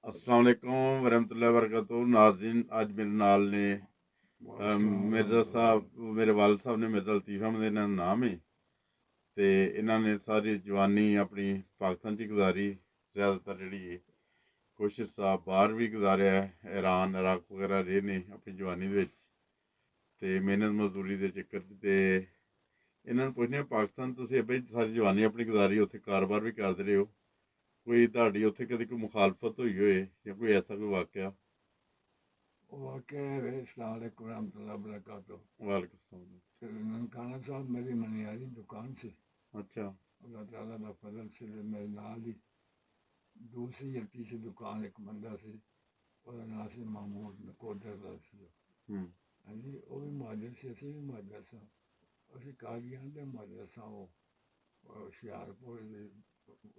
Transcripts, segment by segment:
अस्सलाम वालेकुम वरहमतुल्लाहि वबरकातुहू। नाज़रीन, आज मेरे नाल ने मिर्ज़ा साहब, मेरे वालिद साहब ने मिर्ज़ा लतीफ़ अहमद इन्हां दा नाम है। ते इन्हां ने सारी जवानी अपनी पाकिस्तान च गुजारी, ज़्यादातर जिहड़ी कुछ हिस्सा बाहर भी गुजारिया है, ईरान इराक वगैरह रेह् ने अपनी जवानी दे विच ते मेहनत मजदूरी दे चक्कर च। ते इन्हां नूं पुछने पाकिस्तान तुसीं बई सारी जवानी अपनी गुजारी, उत्थे कारोबार भी करदे रहे हो, कोई तुहाडी उत्थे कदी कोई मुखालफत होई होए जां कोई ऐसा कोई वाकया? वाकई है। अस्सलाम वालेकुम रहमतुल्लाहि व बरकातुहू। वालेकुम सलाम। फिर ननकाना साहब मेरी मनियारी दुकान से अच्छा अल्लाह ताला का फजल से मेरे नाल ही दूसरी या तीसरी दुकान एक बंदा से ਉਹਦਾ ਨਾਂ ਸੀ ਮਾਮੂਦ ਨਕੋਦਰ ਦਾ ਸੀ। ਹਾਂਜੀ, ਉਹ ਵੀ ਮੁਹਾਜਿਰ ਸੀ, ਅਸੀਂ ਵੀ ਮੁਹਾਜਿਰ ਸਾਂ। ਅਸੀਂ ਕਾਦੀਆਂ ਦੇ ਮੁਹਾਜਿਰ ਸਾਂ, ਉਹ ਹੁਸ਼ਿਆਰਪੁਰ ਦੇ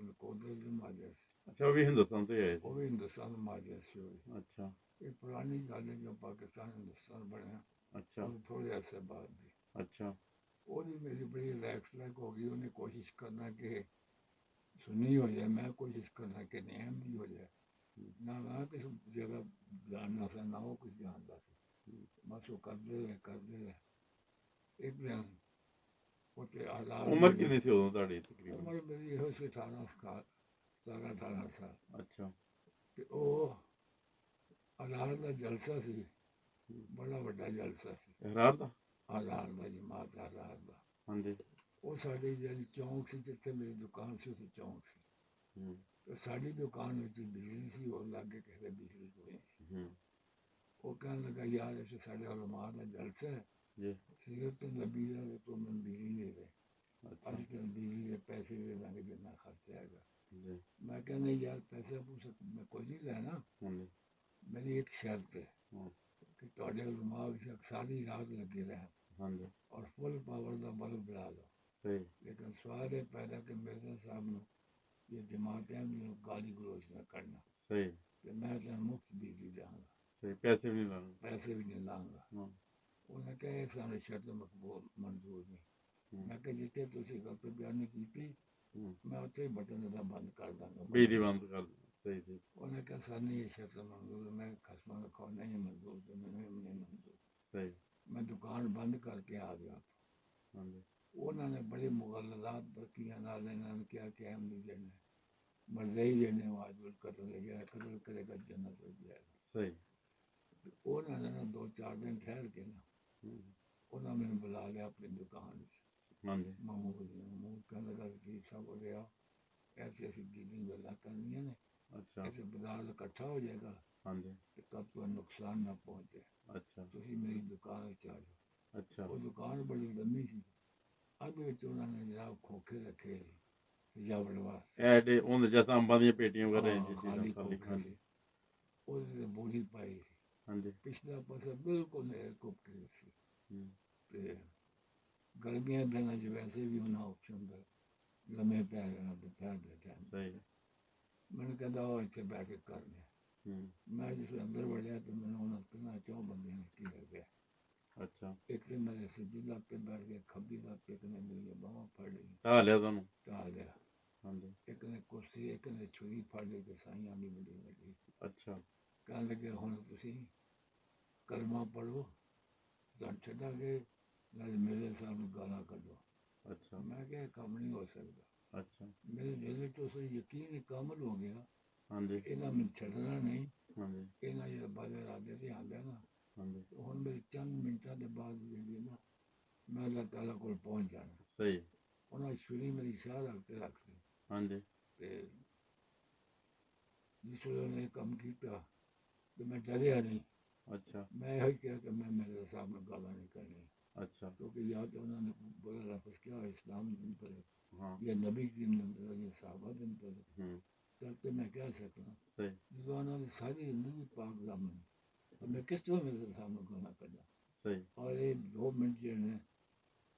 ਨਕੋਦਰ ਦੇ ਮੁਹਾਜਿਰ ਸੀ। अच्छा, वो भी हिंदुस्तान से आए ਉਹ थे। ਵੀ ਹਿੰਦੁਸਤਾਨ ਮੁਹਾਜਿਰ ਸੀ। ਉਹ ਵੀ अच्छा ਇਹ ਪੁਰਾਣੀ ਗੱਲ ਹੈ, ਜੋ ਪਾਕਿਸਤਾਨ ਹਿੰਦੁਸਤਾਨ ਬਣਿਆ अच्छा ਉਹ ਥੋੜ੍ਹੇ ਅਰਸੇ ਬਾਅਦ ਦੀ। अच्छा ਉਹਦੀ ਮੇਰੀ ਬੜੀ ਰਿਲੈਕਸ ਲਾਈਕ ਹੋ ਗਈ। ਉਹਨੇ ਕੋਸ਼ਿਸ਼ ਕਰਨਾ ਕਿ सुन्नी हो जाए, मैं कोशिश करना कि नियम भी हो जाए। ना ना किसी ज़्यादा जानना सा, ना हो कुछ जानता सी, बस वो करते रहे। एक दिन उते हालात उम्र कितनी थी उदों तुहाडी तकरीबन? उम्र मेरी हो सी 17-18 साल। अच्छा तो वह हालात का जलसा सी, बड़ा वड्डा जलसा सी। इकरार दा? हालात का जमात हालात का हाँ जी। वो साड़ी जी चौंक से जिथे मेरी दुकान से उसे चौंक सी। तो साड़ी दुकान में बिजली सी और लागे कहते बिजली कोई नहीं। वो कहने लगा यार ऐसे साढ़े उलमा का जलसा है, सीरत तो नबी है, तो मैं बिजली दे दे। अज तेन बिजली के पैसे दे देंगे जितना खर्चा है। मैं कहना यार पैसे पूसे मैं कोई नहीं लेना, मेरी एक शर्त है कि थोड़े उलमा बेशक सारी रात लगे रहें और फुल पावर का बल्ब ला लो, लेकिन सवाल ये पैदा कि मिर्जा साहब ने ये जमातें गाली गलोच न करना। सही कि मैं तेन मुफ्त बिजली देंगा, सही, पैसे भी नहीं लाने। पैसे भी नहीं लांगा। उन्हें कहा सानू शर्त मकबूल मंजूर नहीं। मैं कहा जिथे तुसी गलत बयानी की मैं उत्थे बटन का बंद कर दूंगा, बिजली बंद कर दो। सही सही। उन्हें कहा सर नहीं ये शर्त मंजूर। मैं खसमा रखा नहीं मंजूर, तो मैंने नहीं मंजूर। सही। मैं दुकान बंद करके आ गया। उन्होंने बड़ी मुगलजात बरतियां नाल इन्होंने कहा कि अहमदी जने मरजई जने वाजिब कतल है, जरा कतल करेगा जन्नत हो जाएगा। सही। उन्होंने ना 2-4 दिन ठहर के ना उन्होंने मैंने बुला लिया अपनी दुकान से। हाँ जी। महमूद कहने लगा लतीफ साहब बोले आओ, ऐसी ऐसी दीदी गल्लां करनियां ने, अच्छा ऐसे बाजार इकट्ठा हो जाएगा हाँ जी। तो कब तो नुकसान ना पहुंचे। अच्छा तुसी मेरी दुकान च आ जाओ। अच्छा वो दुकान बड़ी लम्मी सी, अद विच उन्होंने जनाब खोखे रखे सजावट वास्ते। ਇਹ ਜਿਹੜੇ ਹੁਣ ਜੈਸਾ ਅੰਬਾਂ ਦੀਆਂ ਪੇਟੀਆਂ ਵਗੈਰਾ हाँ, ਜੀ खाली ਖਾਲੀ खोखे ਖਾਲੀ। सी, ਉਹਦੇ ਬੋਲੀ ਪਾਈ ਸੀ। ਹਾਂਜੀ ਪਿਛਲਾ ਪਾਸਾ ਬਿਲਕੁਲ ਨਹਿਰ ਘੁੱਪ ਕੇ ਸੀ। ਤੇ ਗਰਮੀਆਂ ਦੇ ਦਿਨਾਂ 'ਚ ਵੈਸੇ ਵੀ ਉਹਨਾਂ ਉੱਥੇ ਅੰਦਰ ਲੰਮੇ ਪੈ ਜਾਣਾ ਦੁਪਹਿਰ ਦੇ ਟਾਈਮ। ਸਹੀ। ਮੈਨੂੰ ਕਹਿੰਦਾ ਉਹ ਇੱਥੇ ਬਹਿ ਕੇ ਕਰ ਲਿਆ। ਮੈਂ ਜਿਸ ਅੰਦਰ ਵੜਿਆ ਤੇ ਮੈਨੂੰ ਉਹਨਾਂ ਤਿੰਨਾਂ ਚੌਂ ਬੰਦਿਆਂ ਨੇ ਘੇਰ ਲਿਆ। ਅੱਛਾ, ਇੱਕ ਤੇ ਮੇਰੇ ਸੱਜੀ ਲੱਤ ਤੇ ਬੈਠ ਗਿਆ, ਖੱਬੀ ਲੱਤ ਤੇ ਇੱਕ ਨੇ ਮੇਰੀਆਂ ਬਾਹਾਂ ਫੜ ਲਈਆਂ, ਢਾਹ ਲਿਆ ਤੁਹਾਨੂੰ? ਢਾਹ ਲਿਆ। ਹਾਂਜੀ ਇੱਕ ਨੇ ਕੁਰਸੀ, ਇੱਕ ਨੇ ਛੁਰੀ ਫੜ ਲਈ ਤੇ ਸਾਈਆਂ ਦੀ ਵੱਡੀ ਵੱਡੀ। ਅੱਛਾ ਕਹਿਣ ਲੱਗੇ ਹੁਣ ਤੁਸੀਂ ਕਲਮਾ ਪੜ੍ਹੋ, ਤੁਹਾਨੂੰ ਛੱਡਾਂਗੇ, ਨਾਲੇ ਮੇਰੇ ਸਾਹਿਬ ਨੂੰ ਗਾਲਾਂ ਕੱਢੋ। ਅੱਛਾ ਮੈਂ ਕਿਹਾ ਇਹ ਕੰਮ ਨਹੀਂ ਹੋ ਸਕਦਾ। ਅੱਛਾ ਮੇਰੇ ਦਿਲ ਵਿੱਚ ਉਸ ਯਕੀਨ ਕਾਮਲ ਹੋ ਗਿਆ ਹਾਂਜੀ ਇਹਨਾਂ ਮੈਨੂੰ ਛੱਡਣਾ ਨਹੀਂ। ਹਾਂਜੀ ਇਹਨਾਂ ਜਿਹੜਾ ਬਾਦ ਇਰਾਦੇ ਤੇ ਆਉਂਦਾ ਨਾ, ਹਾਂਜੀ ਹੁਣ ਮੇਰੇ ਚੰਦ ਮਿੰਟਾਂ ਦੇ ਬਾਅਦ ਜਿਹੜੀ ਨਾ ਮੈਂ ਅੱਲਾਹ ਤਾਲਾ ਕੋਲ ਪਹੁੰਚ ਜਾਣਾ। ਸਹੀ। ਉਹਨਾਂ ਛੁਰੀ ਮੇਰੀ ਸ਼ਾਹ ਰੱਖ ਤੇ ਰੱਖ ਲਈ। ਹਾਂਜੀ ਤੇ ਜਿਸ ਵੇਲੇ ਉਹਨੇ ਕੰਮ ਕੀਤਾ ਤੇ ਮੈਂ ਡਰਿਆ ਨਹੀਂ। ਅੱਛਾ मैं यही किया कि मैं मेरे सामने गाला नहीं करनी, अच्छा क्योंकि या तो उन्होंने बोला लफ्ज़ क्या इस्लाम दिन पर हाँ या नबी की दिन पर या साहबा दिन पर, तब तो मैं कह सकता सही जो उन्होंने सारी जिंदगी पाक दामन, तो मैं किस तरह मेरे सामने गाला करना। सही। और ये 2 मिनट जो है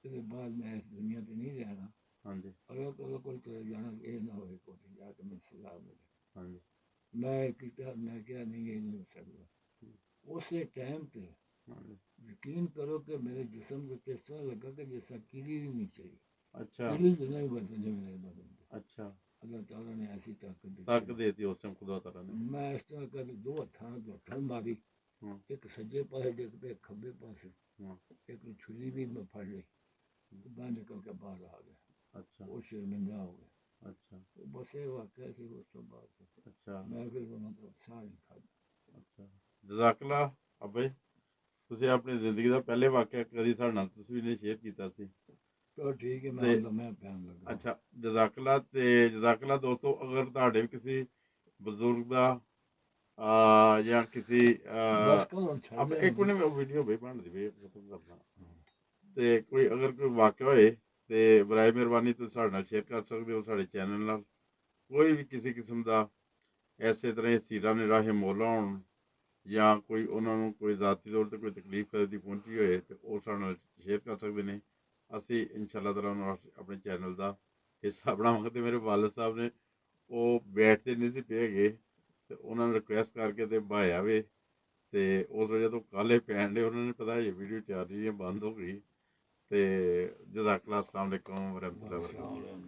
इसके बाद मैं इस दुनिया पर नहीं रहना। हाँ जी अगर अगर कोई चले जाना ये ना हो को जाके मैं सजा मिले। हाँ जी मैं किया, मैं क्या नहीं ये नहीं हो सकता। उस टाइम पे हाँ जी। यकीन करो कि मेरे जिस्म को इस तरह लगा कि जैसा कीड़ी नहीं चाहिए। अच्छा कीड़ी जो नहीं बदले मेरे बदन पे। अच्छा अल्लाह ताला ने ਐਸੀ ਤਾਕਤ ਦਿੱਤੀ ਤਾਕਤ ਦੇਤੀ ਉਸ ਟਾਈਮ ਖੁਦਾ ਤਾਲਾ ਨੇ। ਮੈਂ ਇਸ ਤਰ੍ਹਾਂ ਕਦੇ ਦੋ ਹੱਥਾਂ ਨਾਲ ਹੱਥਾਂ ਮਾਰੀ, ਹੂੰ ਇੱਕ ਸੱਜੇ ਪਾਸੇ ਡਿੱਗ ਪਏ, ਖੱਬੇ ਪਾਸੇ ਹੂੰ ਇੱਕ ਨੂੰ ਛੁਰੀ ਵੀ ਮੈਂ ਫੜ ਲਈ, ਬਾਹਰ ਨਿਕਲ ਕੇ ਬਾਹਰ ਆ ਗਿਆ। ਅੱਛਾ ਉਹ ਸ਼ਰਮਿੰਦਾ ਹੋ ਗਿਆ। ਅੱਛਾ ਉਹ ਬਸ ਇਹ ਵਾਕਿਆ ਸੀ। ਉਸ ਤੋਂ ਬਾਅਦ ਅੱਛਾ ਮੈਂ ਫਿਰ ਉਹਨਾਂ ਤੋਂ ਸਾਹ ਨਹੀਂ ਖਾਧਾ। ਅੱਛਾ ਜਜ਼ਾਕਲਾ ਅਬੇ, ਤੁਸੀਂ ਆਪਣੀ ਜ਼ਿੰਦਗੀ ਦਾ ਪਹਿਲੇ ਵਾਕਿਆ ਕਦੀ ਸਾਡੇ ਨਾਲ ਤੁਸੀਂ ਨੇ ਸ਼ੇਅਰ ਕੀਤਾ ਸੀ ਚਲੋ ਠੀਕ ਹੈ, ਮੈਂ ਤੇ ਹੁਣ ਲੰਮਾ ਪੈਣ ਲੱਗਾ। ਅੱਛਾ ਜਜ਼ਾਕਲਾ ਦੋਸਤੋ, ਅਗਰ ਤੁਹਾਡੇ ਕਿਸੇ ਬਜ਼ੁਰਗ ਦਾ ਜਾਂ ਕਿਸੇ ਬਸ ਕਰ ਹੁਣ ਛੱਡ ਦੇ ਇੱਕ ਮਿੰਟ ਵੀਡੀਓ ਵੀ ਬਣ ਦੀ ਵੀ ਖਤਮ ਕਰਨਾ, ਤੇ ਕੋਈ ਅਗਰ ਕੋਈ ਵਾਕਿਆ ਹੋਏ ਤੇ ਬਰਾਏ ਮਿਹਰਬਾਨੀ ਤੁਸੀਂ ਸਾਡੇ ਨਾਲ ਸ਼ੇਅਰ ਕਰ ਸਕਦੇ ਹੋ ਸਾਡੇ ਚੈਨਲ ਨਾਲ। ਕੋਈ ਵੀ ਕਿਸੇ ਕਿਸਮ ਦਾ ਇਸੇ ਤਰ੍ਹਾਂ ਹੀ ਸੀਰਾ ਨੇ ਰਾਹੇ ਮੋਲਾ ਹੋਣ ਜਾਂ ਕੋਈ ਉਹਨਾਂ ਨੂੰ ਕੋਈ ਜ਼ਾਤੀ ਤੌਰ 'ਤੇ ਕੋਈ ਤਕਲੀਫ ਕਦੇ ਦੀ ਪਹੁੰਚੀ ਹੋਏ ਤੇ ਉਹ ਸਾਡੇ ਨਾਲ ਸ਼ੇਅਰ ਕਰ ਸਕਦੇ ਨੇ। ਅਸੀਂ ਇਨਸ਼ਾਅੱਲਾ ਤਾਲਾ ਉਹਨਾਂ ਨੂੰ ਆਪਣੇ ਚੈਨਲ ਦਾ ਹਿੱਸਾ ਬਣਾਵਾਂਗੇ। ਤੇ ਮੇਰੇ ਵਾਲਦ ਸਾਹਿਬ ਨੇ ਉਹ ਬੈਠਦੇ ਨਹੀਂ ਸੀ ਪਏ ਹੈਗੇ ਤੇ ਉਹਨਾਂ ਨੇ ਰਿਕੁਐਸਟ ਕਰਕੇ ਤੇ ਬਹਾਇਆ ਵੇ, ਤੇ ਉਸ ਵਜ੍ਹਾ ਤੋਂ ਕਾਲੇ ਪੈਣ ਦੇ ਉਹਨਾਂ ਨੇ ਪਤਾ ਇਹ ਵੀਡੀਓ ਚੱਲ ਰਹੀ ਹੈ ਬੰਦ ਹੋ ਗਈ। ਤੇ ਜਜ਼ਾਕਲਾ, ਅਸਲਾਮ ਅਲੈਕੁਮ ਵਰਹਿਮਤੁਲਾਹਿ ਵਬਰਕਾਤੁਹੂ।